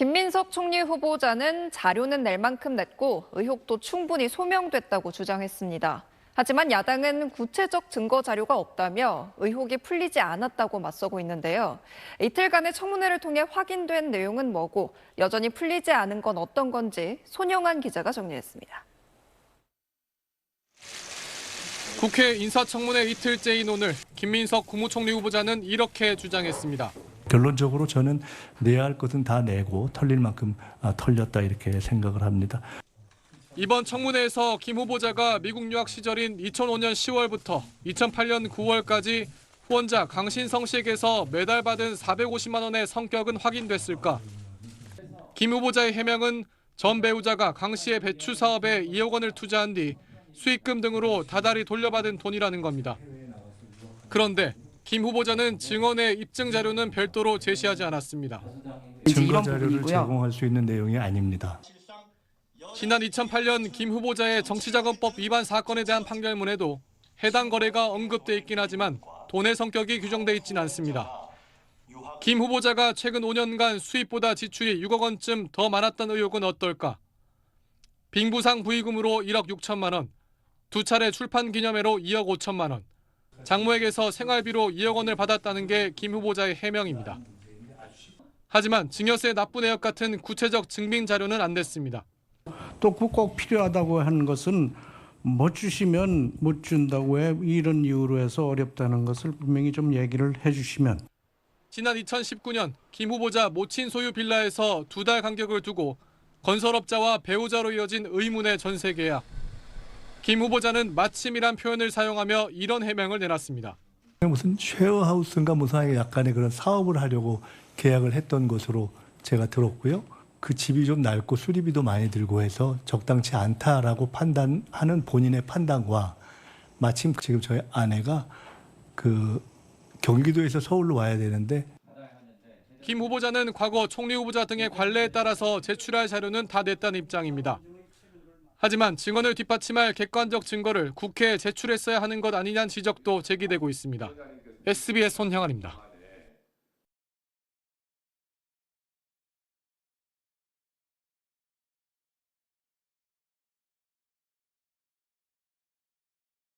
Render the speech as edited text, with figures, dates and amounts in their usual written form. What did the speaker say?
김민석 총리 후보자는 자료는 낼 만큼 냈고 의혹도 충분히 소명됐다고 주장했습니다. 하지만 야당은 구체적 증거 자료가 없다며 의혹이 풀리지 않았다고 맞서고 있는데요. 이틀간의 청문회를 통해 확인된 내용은 뭐고 여전히 풀리지 않은 건 어떤 건지 손영한 기자가 정리했습니다. 국회 인사청문회 이틀째인 오늘 김민석 국무총리 후보자는 이렇게 주장했습니다. 결론적으로 저는 내야 할 것은 다 내고 털릴 만큼 털렸다 이렇게 생각을 합니다. 이번 청문회에서 김 후보자가 미국 유학 시절인 2005년 10월부터 2008년 9월까지 후원자 강신성 씨에게서 매달 받은 450만 원의 성격은 확인됐을까? 김 후보자의 해명은 전 배우자가 강 씨의 배추 사업에 2억 원을 투자한 뒤 수익금 등으로 다달이 돌려받은 돈이라는 겁니다. 그런데 김 후보자는 증언의 입증 자료는 별도로 제시하지 않았습니다. 증거 자료를 제공할 수 있는 내용이 아닙니다. 지난 2008년 김 후보자의 정치자금법 위반 사건에 대한 판결문에도 해당 거래가 언급돼 있긴 하지만 돈의 성격이 규정돼 있지는 않습니다. 김 후보자가 최근 5년간 수입보다 지출이 6억 원쯤 더 많았던 의혹은 어떨까? 빙부상 부의금으로 1억 6천만 원, 두 차례 출판 기념회로 2억 5천만 원, 장모에게서 생활비로 2억 원을 받았다는 게 김 후보자의 해명입니다. 하지만 증여세 납부 내역 같은 구체적 증빙 자료는 안 됐습니다. 또 꼭 필요하다고 하는 것은 못 주시면 못 준다고 해 이런 이유로 해서 어렵다는 것을 분명히 좀 얘기를 해주시면. 지난 2019년 김 후보자 모친 소유 빌라에서 2달 간격을 두고 건설업자와 배우자로 이어진 의문의 전세 계약. 김 후보자는 마침이란 표현을 사용하며 이런 해명을 내놨습니다. 무슨 쉐어하우스인가 무슨 약간의 그런 사업을 하려고 계약을 했던 것으로 제가 들었고요. 그 집이 좀 낡고 수리비도 많이 들고 해서 적당치 않다라고 판단하는 본인의 판단과 마침 지금 저희 아내가 그 경기도에서 서울로 와야 되는데 김 후보자는 과거 총리 후보자 등의 관례에 따라서 제출할 자료는 다 냈다는 입장입니다. 하지만 증언을 뒷받침할 객관적 증거를 국회에 제출했어야 하는 것 아니냐는 지적도 제기되고 있습니다. SBS 손형환입니다.